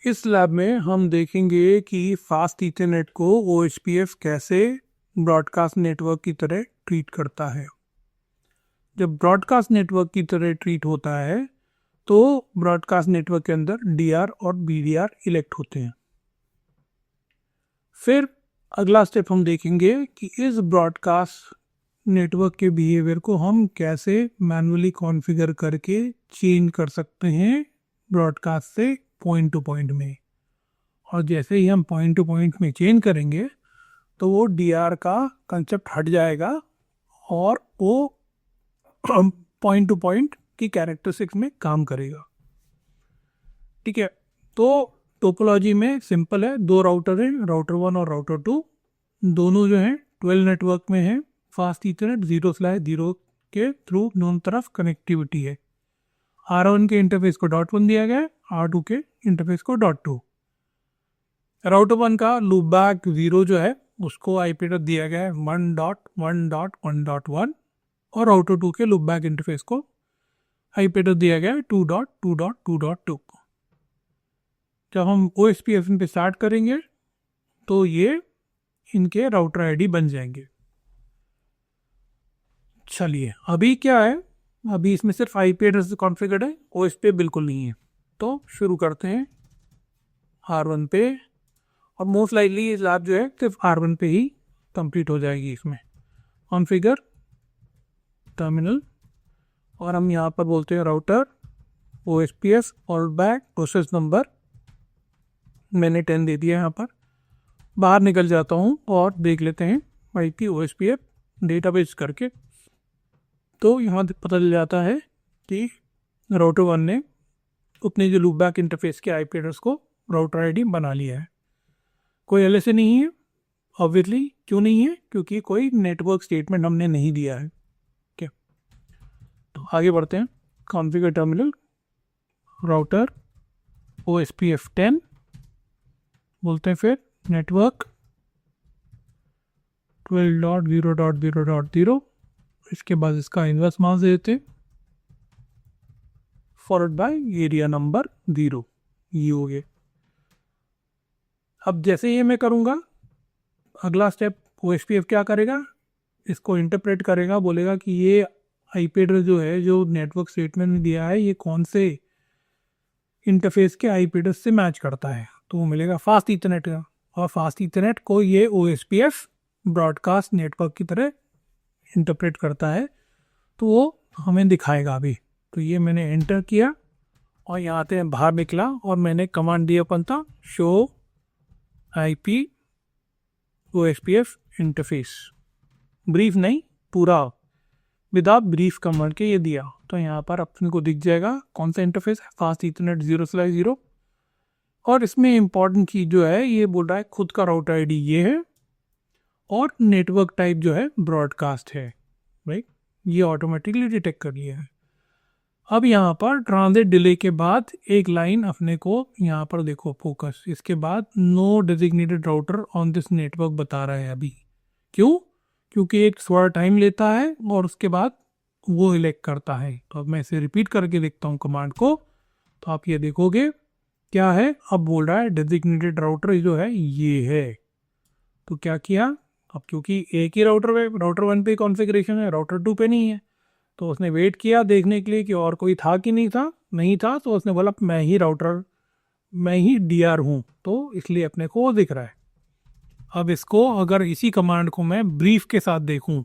इस लैब में हम देखेंगे कि फास्ट ईथरनेट को OSPF कैसे ब्रॉडकास्ट नेटवर्क की तरह ट्रीट करता है। जब ब्रॉडकास्ट नेटवर्क की तरह ट्रीट होता है तो ब्रॉडकास्ट नेटवर्क के अंदर DR और BDR इलेक्ट होते हैं। फिर अगला स्टेप हम देखेंगे कि इस ब्रॉडकास्ट नेटवर्क के बिहेवियर को हम कैसे मैन्युअली कॉन्फ़िगर करके चेंज कर सकते हैं ब्रॉडकास्ट से पॉइंट टू पॉइंट में। और जैसे ही हम पॉइंट टू पॉइंट में चेंज करेंगे तो वो DR का कंसेप्ट हट जाएगा और वो पॉइंट टू पॉइंट की कैरेक्टरिस्टिक्स में काम करेगा। ठीक है, तो टोपोलॉजी में सिंपल है, दो राउटर है, राउटर 1 और राउटर 2। दोनों जो हैं 12 नेटवर्क में है। फास्ट ईथरनेट 0/0 के थ्रू दोनों तरफ कनेक्टिविटी है। R1 के इंटरफेस को .1 दिया गया है, R2 के इंटरफेस को .2। राउटर 1 का लूप बैक 0 जो है उसको IP एड्रेस दिया गया है 1.1.1.1 और राउटर 2 के लूप बैक इंटरफेस को IP एड्रेस दिया गया है 2.2.2.2। जब हम OSPF पे स्टार्ट करेंगे तो ये इनके राउटर ID बन जाएंगे। चलिए, अभी क्या है, अभी इसमें सिर्फ IP एड्रेस कॉन्फ़िगर्ड है, OSPF बिल्कुल नहीं है। तो शुरू करते हैं R1 पे, और मोस्ट लाइकली ये लैब जो है सिर्फ R1 पे ही कंप्लीट हो जाएगी। इसमें कॉन्फ़िगर टर्मिनल, और हम यहाँ पर बोलते हैं राउटर OSPF और बैक प्रोसेस नंबर मैंने 10 दे दिया। यहाँ पर बाहर निकल जाता हूँ और देख लेते हैं IP OSPF डेटाबेस करके। तो यहाँ पता चल जाता है कि राउटर 1 ने अपने जो लूप बैक इंटरफेस के IP एड्रेस को राउटर ID बना लिया है। कोई LSA नहीं है, ऑब्वियसली। क्यों नहीं है? क्योंकि कोई नेटवर्क स्टेटमेंट हमने नहीं दिया है। क्या, तो आगे बढ़ते हैं। कॉन्फ़िगर टर्मिनल, राउटर OSPF 10 बोलते हैं, फिर नेटवर्क 12.0.0.0, इसके बाद इसका इन्वर्स मास दे देते, फॉलोड बाय एरिया नंबर 0। ये हो गए। अब जैसे ये मैं करूँगा, अगला स्टेप OSPF क्या करेगा, इसको इंटरप्रेट करेगा, बोलेगा कि ये IP एड्रेस जो है जो नेटवर्क स्टेटमेंट में दिया है ये कौन से इंटरफेस के IP एड्रेस से मैच करता है। तो वो मिलेगा फास्ट ईथरनेट का, और फास्ट ईथरनेट को ये OSPF ब्रॉडकास्ट नेटवर्क की तरह इंटरप्रेट करता है, तो वो हमें दिखाएगा अभी। तो ये मैंने एंटर किया और यहाँ से बाहर निकला और मैंने कमांड दिया अपन था show IP OSPF interface, brief नहीं, पूरा विदाउट ब्रीफ कमांड के ये दिया। तो यहाँ पर अपने को दिख जाएगा कौन सा इंटरफेस है, फास्ट ईथरनेट 0/0। और इसमें इम्पॉर्टेंट चीज़ जो है, ये बोल रहा है खुद का राउटर ID ये है और नेटवर्क टाइप जो है ब्रॉडकास्ट है, राइट। ये ऑटोमेटिकली डिटेक्ट कर लिया है। अब यहाँ पर ट्रांजिट डिले के बाद एक लाइन अपने को यहाँ पर देखो, फोकस, इसके बाद no designated router on this network बता रहा है अभी। क्यों? क्योंकि एक थोड़ा टाइम लेता है और उसके बाद वो इलेक्ट करता है। तो अब मैं इसे रिपीट करके देखता हूँ कमांड को, तो आप ये देखोगे क्या है, अब बोल रहा है डेजिग्नेटेड राउटर जो है ये है। तो क्या किया, अब क्योंकि एक ही राउटर 1 पे कॉन्फ़िगरेशन है, राउटर 2 पे नहीं है, तो उसने वेट किया देखने के लिए कि और कोई था कि नहीं था, तो उसने बोला मैं ही DR हूँ, तो इसलिए अपने को वो दिख रहा है। अब इसको अगर इसी कमांड को मैं ब्रीफ के साथ देखूं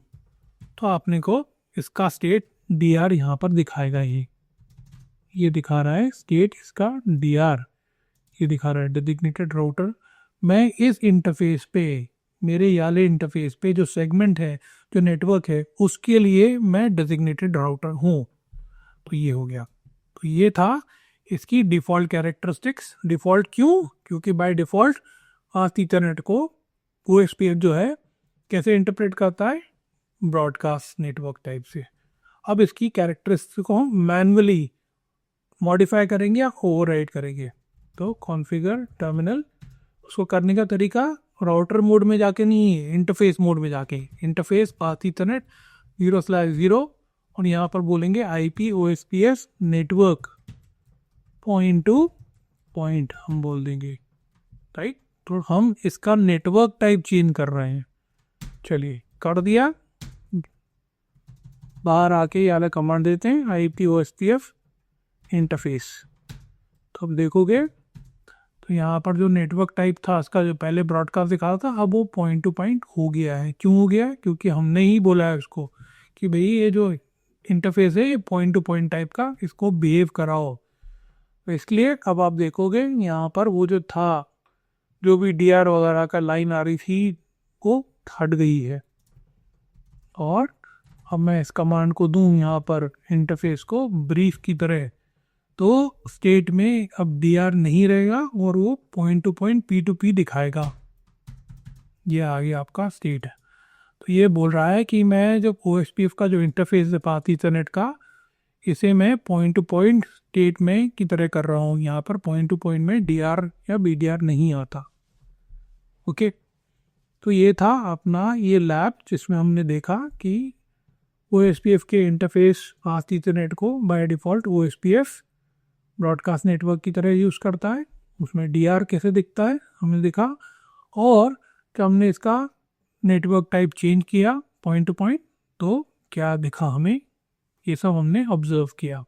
तो आपने को इसका स्टेट DR यहाँ पर दिखाएगा। ये दिखा रहा है स्टेट इसका DR, ये दिखा रहा है डेजिग्नेटेड राउटर। मैं इस इंटरफेस पे, मेरे वाले इंटरफेस पे जो सेगमेंट है, जो नेटवर्क है, उसके लिए मैं डेजिग्नेटेड राउटर हूँ। तो ये हो गया। तो ये था इसकी डिफ़ॉल्ट कैरेक्टरिस्टिक्स। डिफ़ॉल्ट क्यों? क्योंकि बाय डिफ़ॉल्ट फास्ट ईथरनेट को OSPF जो है कैसे इंटरप्रेट करता है, ब्रॉडकास्ट नेटवर्क टाइप से। अब इसकी कैरेक्टरिस्टिक्स को हम मैन्युअली मॉडिफाई करेंगे या ओवरराइड करेंगे। तो कॉन्फ़िगर टर्मिनल, उसको करने का तरीका राउटर मोड में जाके नहीं है, इंटरफेस मोड में जाके, इंटरफेस फास्ट ईथरनेट 0/0, और यहाँ पर बोलेंगे IP OSPF network point two point हम बोल देंगे, राइट। तो हम इसका नेटवर्क टाइप चेंज कर रहे हैं। चलिए कर दिया, बाहर आके ये वाला कमांड देते हैं IPOSPF इंटरफेस। तो अब देखोगे तो यहाँ पर जो नेटवर्क टाइप था उसका जो पहले ब्रॉडकास्ट दिखा था, अब वो पॉइंट टू पॉइंट हो गया है। क्यों हो गया है? क्योंकि हमने ही बोला है उसको कि भाई ये जो इंटरफेस है ये पॉइंट टू पॉइंट टाइप का, इसको बिहेव कराओ। तो इसलिए अब आप देखोगे यहाँ पर वो जो था, जो भी DR वगैरह का लाइन आ रही थी वो हट गई है। और अब मैं इस कमांड को दूं यहाँ पर इंटरफेस को ब्रीफ की तरह, तो स्टेट में अब DR नहीं रहेगा और वो पॉइंट टू पॉइंट P2P दिखाएगा। ये आगे आपका स्टेट है। तो ये बोल रहा है कि मैं जो OSPF का जो इंटरफेस है पाथ ईथरनेट का, इसे मैं पॉइंट टू पॉइंट स्टेट में की तरह कर रहा हूँ। यहाँ पर पॉइंट टू पॉइंट में DR या BDR नहीं आता। ओके, तो ये था अपना ये लैब जिसमें हमने देखा कि OSPF के इंटरफेस पाथ ईथरनेट को by default OSPF broadcast network की तरह यूज़ करता है। उसमें DR कैसे दिखता है हमने देखा, और कि हमने इसका नेटवर्क टाइप चेंज किया पॉइंट टू पॉइंट तो क्या दिखा हमें, ये सब हमने ऑब्जर्व किया।